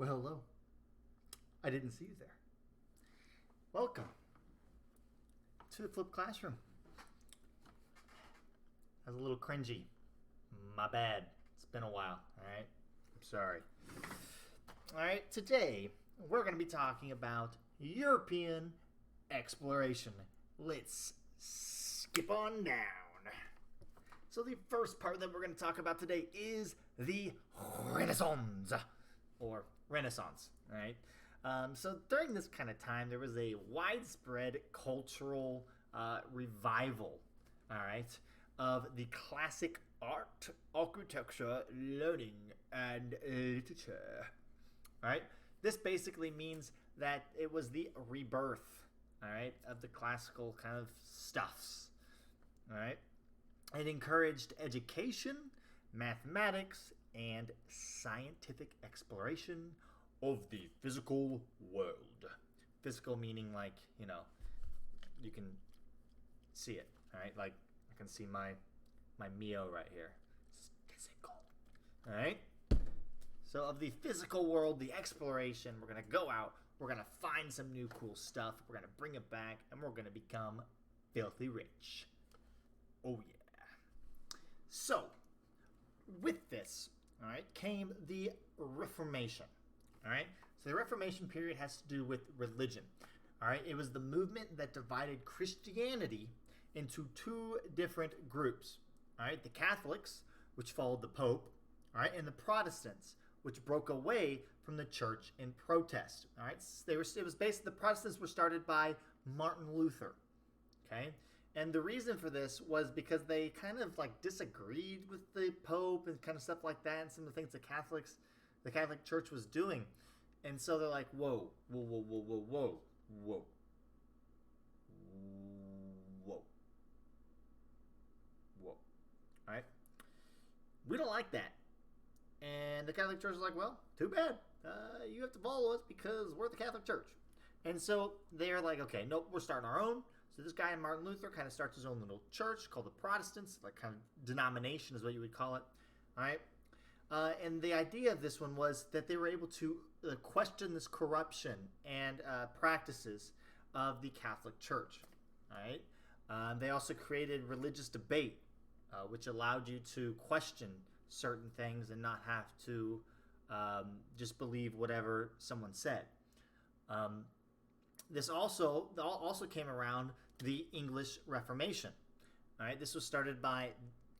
Well, hello. I didn't see you there. Welcome to the flipped classroom. That was a little cringy. My bad. It's been a while, alright? I'm sorry. Alright, today we're going to be talking about European exploration. Let's skip on down. So the first part that we're going to talk about today is the Renaissance, or Renaissance, right? So during this kind of time, there was a widespread cultural revival, all right, of the classic art, architecture, learning, and literature. All right, this basically means that it was the rebirth, all right, of the classical kind of stuffs. All right, it encouraged education, mathematics, and scientific exploration of the physical world. Physical meaning like, you can see it, all right? Like I can see my Mio right here. It's physical, all right? So of the physical world, the exploration, we're going to go out, we're going to find some new cool stuff, we're going to bring it back, and we're going to become filthy rich. Oh yeah. So, with this, all right, came the Reformation. All right, so the Reformation period has to do with religion. All right, it was the movement that divided Christianity into two different groups. All right, the Catholics, which followed the Pope, all right, and the Protestants, which broke away from the church in protest. All right, it was basically, the Protestants were started by Martin Luther. Okay. And the reason for this was because they kind of like disagreed with the Pope and kind of stuff like that, and some of the things the Catholic Church was doing. And so they're like, whoa, whoa, whoa, whoa, whoa, whoa, whoa, whoa, whoa. All right? We don't like that. And the Catholic Church is like, well, too bad. You have to follow us because we're the Catholic Church. And so they're like, okay, nope, we're starting our own. So this guy, Martin Luther, kind of starts his own little church called the Protestants, like kind of denomination is what you would call it. All right. And the idea of this one was that they were able to question this corruption and practices of the Catholic Church. All right. They also created religious debate, which allowed you to question certain things and not have to just believe whatever someone said. This also came around the English Reformation. All right, this was started by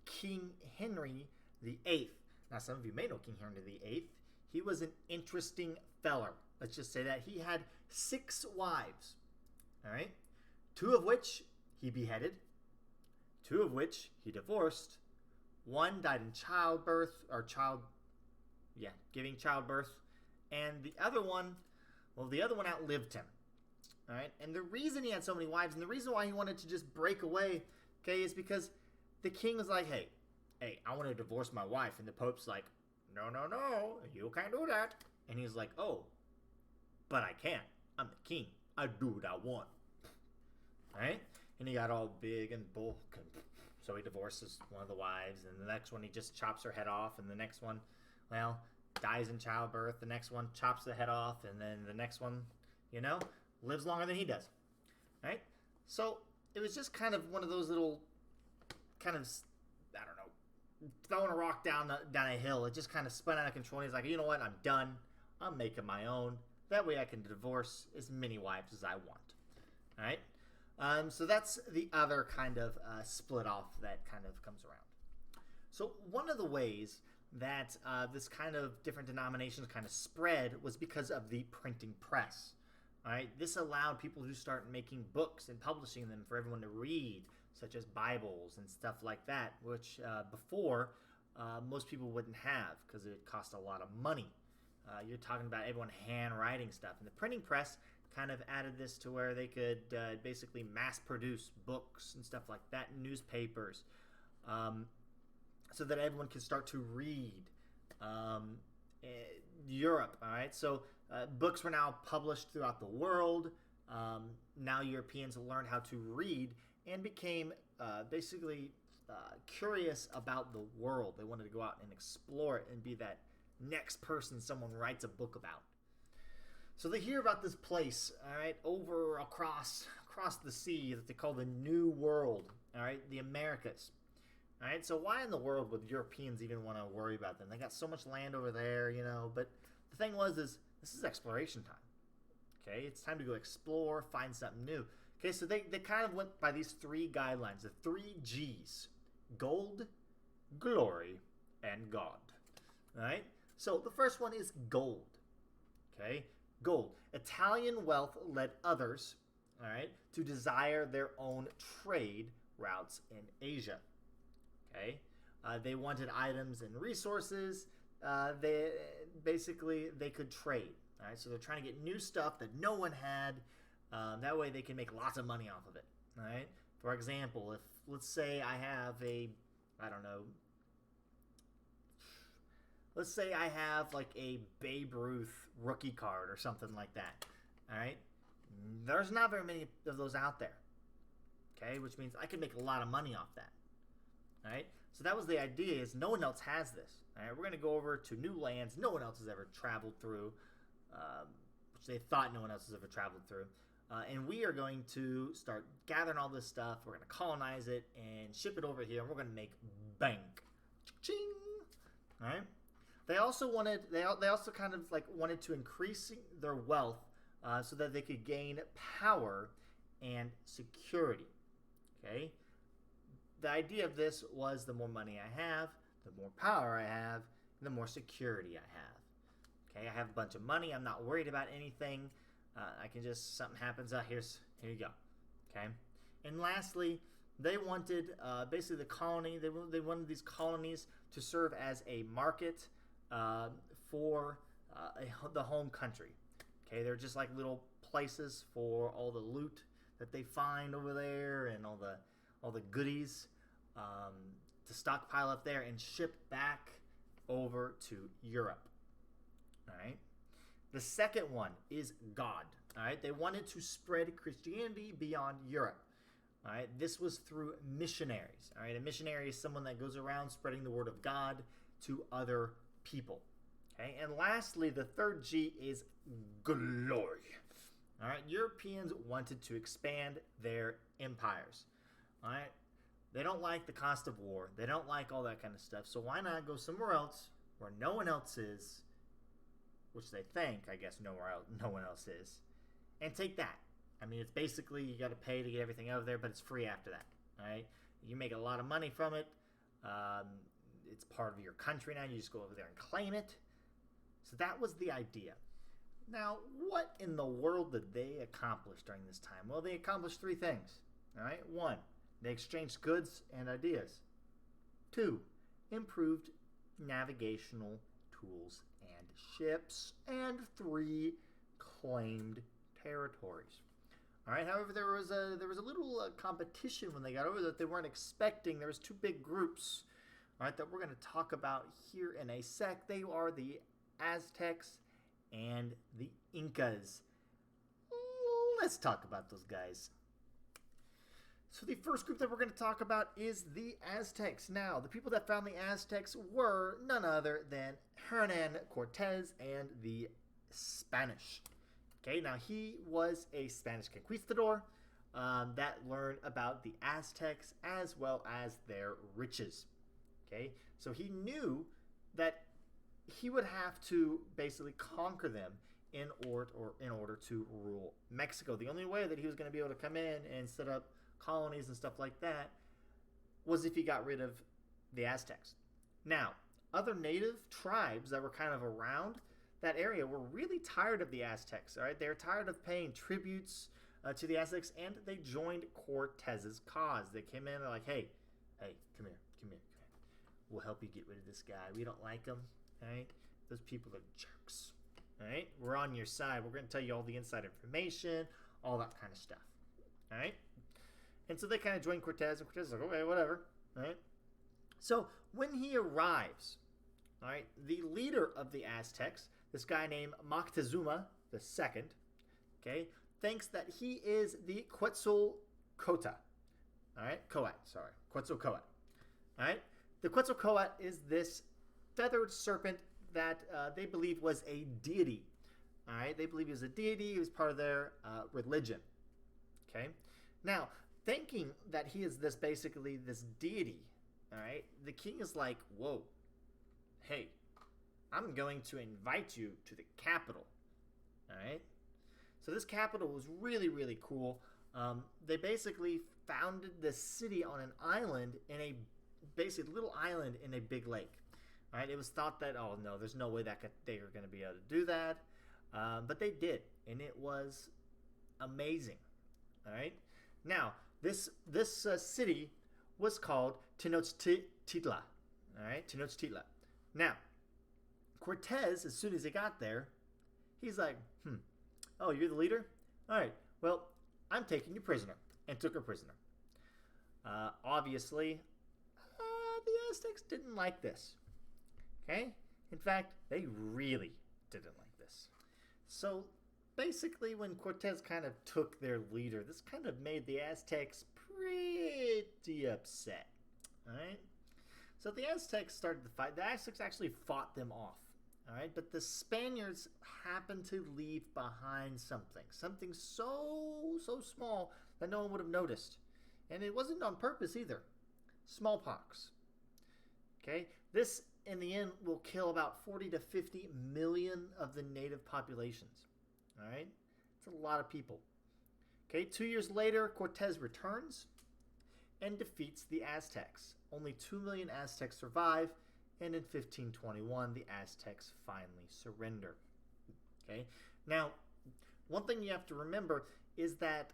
King Henry VIII. Now, some of you may know King Henry VIII. He was an interesting feller. Let's just say that he had 6 wives. All right, 2 of which he beheaded, 2 of which he divorced. 1 died in giving childbirth, and the other one outlived him. All right, and the reason he had so many wives, and the reason why he wanted to just break away, okay, is because the king was like, hey, I want to divorce my wife, and the Pope's like, no, you can't do that, and he's like, oh, but I can. I'm the king. I do what I want. All right, and he got all big and bulk, and so he divorces one of the wives, and the next one he just chops her head off, and the next one, well, dies in childbirth. The next one chops the head off, and then the next one, lives longer than he does. Right? So it was just kind of one of those little kind of, I don't know, throwing a rock down a hill. It just kind of spun out of control. And he's like, you know what? I'm done. I'm making my own. That way I can divorce as many wives as I want. All right? So that's the other kind of split off that kind of comes around. So one of the ways that this kind of different denominations kind of spread was because of the printing press. All right, this allowed people to start making books and publishing them for everyone to read, such as Bibles and stuff like that, which before most people wouldn't have because it cost a lot of money. You're talking about everyone handwriting stuff. And the printing press kind of added this to where they could basically mass produce books and stuff like that, newspapers, so that everyone could start to read. Europe, all right? So books were now published throughout the world. Now Europeans learned how to read and became basically curious about the world. They wanted to go out and explore it and be that next person someone writes a book about. So they hear about this place, all right, over across the sea that they call the New World, all right, the Americas. All right, so why in the world would Europeans even want to worry about them? They got so much land over there, you know. But the thing is this is exploration time. Okay, it's time to go explore, find something new. Okay, so they kind of went by these three guidelines, the three G's: gold, glory, and God. All right, so the first one is gold. Okay, gold. Italian wealth led others, all right, to desire their own trade routes in Asia. Okay, they wanted items and resources. They could trade. All right, so they're trying to get new stuff that no one had. That way they can make lots of money off of it. All right. For example, if let's say I have let's say I have like a Babe Ruth rookie card or something like that. All right. There's not very many of those out there. Okay, which means I can make a lot of money off that. All right. So that was the idea: is no one else has this. All right. We're going to go over to new lands no one else has ever traveled through, which they thought no one else has ever traveled through. And we are going to start gathering all this stuff. We're going to colonize it and ship it over here, and we're going to make bank. Ching! All right. They also wanted to increase their wealth so that they could gain power and security. Okay. The idea of this was the more money I have, the more power I have, the more security I have. Okay. I have a bunch of money. I'm not worried about anything. I can just, something happens, here you go. Okay. And lastly, they wanted basically the colony, they wanted these colonies to serve as a market for the home country. Okay, they're just like little places for all the loot that they find over there and all the goodies to stockpile up there and ship back over to Europe. All right. The second one is God. All right. They wanted to spread Christianity beyond Europe. All right. This was through missionaries. All right. A missionary is someone that goes around spreading the word of God to other people. Okay. And lastly, the third G is glory. All right. Europeans wanted to expand their empires. All right. They don't like the cost of war. They don't like all that kind of stuff. So why not go somewhere else where no one else is, which they think, I guess, no one else is, and take that. I mean, it's basically you got to pay to get everything out of there, but it's free after that. All right. You make a lot of money from it. It's part of your country now. You just go over there and claim it. So that was the idea. Now, what in the world did they accomplish during this time? Well, they accomplished three things. All right. 1, they exchanged goods and ideas. 2, improved navigational tools and ships. And 3, claimed territories. All right. However, there was a little competition when they got over that they weren't expecting. There was 2 big groups, all right, that we're going to talk about here in a sec. They are the Aztecs and the Incas. Let's talk about those guys. So the first group that we're going to talk about is the Aztecs. Now, the people that found the Aztecs were none other than Hernan Cortez and the Spanish. Okay, now he was a Spanish conquistador that learned about the Aztecs as well as their riches. Okay, so he knew that he would have to basically conquer them in order to rule Mexico. The only way that he was going to be able to come in and set up colonies and stuff like that was if he got rid of the Aztecs. Now, other native tribes that were kind of around that area were really tired of the Aztecs. All right, they were tired of paying tributes to the Aztecs, and they joined Cortez's cause. They came in and they're like, hey, come here. We'll help you get rid of this guy. We don't like him. All right, those people are jerks. All right, we're on your side. We're going to tell you all the inside information, all that kind of stuff. All right, and so they kind of joined Cortez, and Cortez is like, okay, whatever. All right, so when he arrives, all right, the leader of the Aztecs, this guy named Moctezuma II, okay, thinks that he is the Quetzalcoatl. All right, Quetzalcoatl. All right, the Quetzalcoatl is this feathered serpent that they believe was a deity All right, they believe he was a deity. He was part of their religion. Okay, now thinking that he is this basically this deity. All right, the king is like, whoa, hey, I'm going to invite you to the capital. All right, so this capital was really really cool. They basically founded this city on an island in a basically little island in a big lake. All right, it was thought that oh no, there's no way that they are going to be able to do that, but they did, and it was amazing. All right, now this city was called Tenochtitlan. All right, Tenochtitlan. Now Cortez, as soon as he got there, he's like, oh, you're the leader? All right, well, I'm taking you prisoner, and took her prisoner. Obviously, the Aztecs didn't like this. Okay? In fact, they really didn't like this. So, basically, when Cortez kind of took their leader, this kind of made the Aztecs pretty upset. Alright? So, the Aztecs started to fight. The Aztecs actually fought them off. Alright? But the Spaniards happened to leave behind something. Something so small that no one would have noticed. And it wasn't on purpose either. Smallpox. Okay? This, in the end, will kill about 40 to 50 million of the native populations. All right? It's a lot of people. Okay, 2 years later, Cortez returns and defeats the Aztecs. Only 2 million Aztecs survive, and in 1521, the Aztecs finally surrender. Okay? Now, one thing you have to remember is that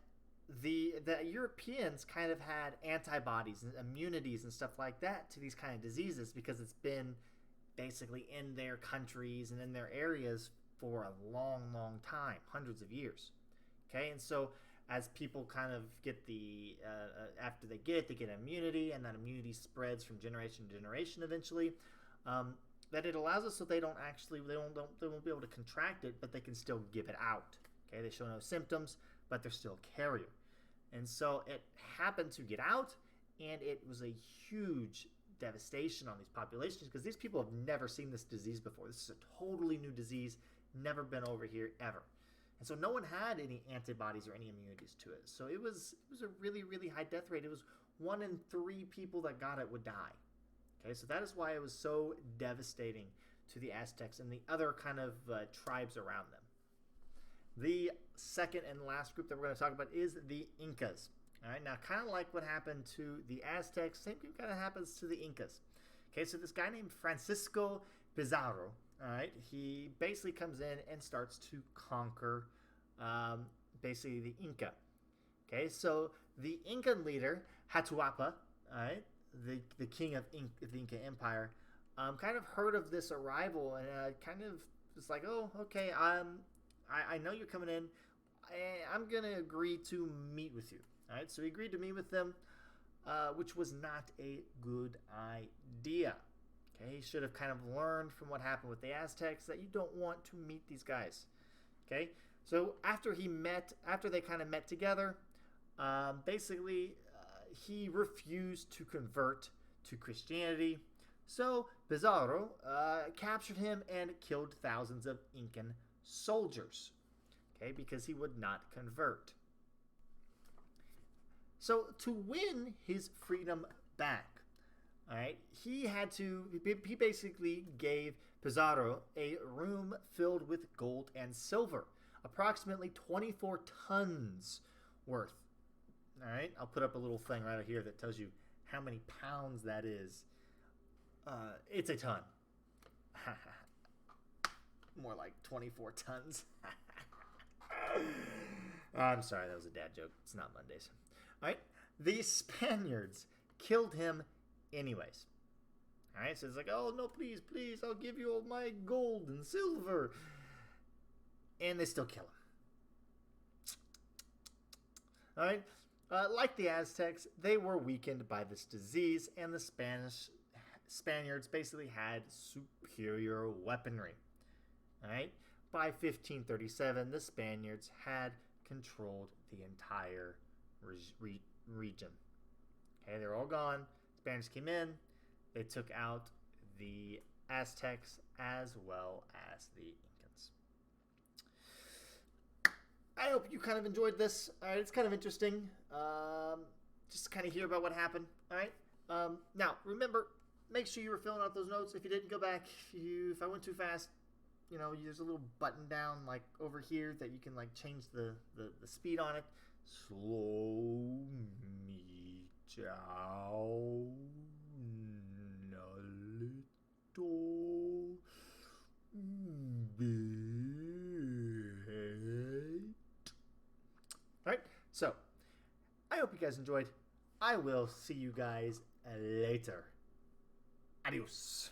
the Europeans kind of had antibodies and immunities and stuff like that to these kind of diseases because it's been basically in their countries and in their areas for a long time, hundreds of years. Okay, and so as people kind of get the after they get immunity, and that immunity spreads from generation to generation eventually, that it allows us so they won't be able to contract it, but they can still give it out. Okay, they show no symptoms, but they're still a carrier. And so it happened to get out, and it was a huge devastation on these populations because these people have never seen this disease before. This is a totally new disease, never been over here ever. And so no one had any antibodies or any immunities to it. So it was a really, really high death rate. It was 1 in 3 people that got it would die. Okay, so that is why it was so devastating to the Aztecs and the other kind of tribes around them. The second and last group that we're going to talk about is the Incas. All right, now kind of like what happened to the Aztecs, same thing kind of happens to the Incas. Okay, so this guy named Francisco Pizarro, all right, he basically comes in and starts to conquer basically the Inca. Okay, so the Incan leader, Atahualpa, all right, the king of the Inca Empire, kind of heard of this arrival and kind of was like, oh, okay, I know you're coming in. I'm going to agree to meet with you. All right, so he agreed to meet with them, which was not a good idea. Okay, he should have kind of learned from what happened with the Aztecs that you don't want to meet these guys. Okay, so after they kind of met together, basically he refused to convert to Christianity. So Pizarro captured him and killed thousands of Incan soldiers, okay, because he would not convert. So to win his freedom back, all right, he basically gave Pizarro a room filled with gold and silver, approximately 24 tons worth. All right, I'll put up a little thing right here that tells you how many pounds that is. It's a ton. More like 24 tons. I'm sorry, that was a dad joke. It's not Mondays. All right, the Spaniards killed him anyways. All right, so it's like, oh, no, please, I'll give you all my gold and silver. And they still kill him. All right, like the Aztecs, they were weakened by this disease, and the Spaniards basically had superior weaponry. All right, by 1537, the Spaniards had controlled the entire region. Okay, they're all gone. Spaniards came in. They took out the Aztecs as well as the Incans. I hope you kind of enjoyed this. All right, it's kind of interesting. Just kind of hear about what happened. All right. Now remember, make sure you were filling out those notes. If you didn't, go back. If I went too fast, there's a little button down like over here that you can like change the speed on it. Slow me down a little bit. All right, so I hope you guys enjoyed. I will see you guys later. Adios.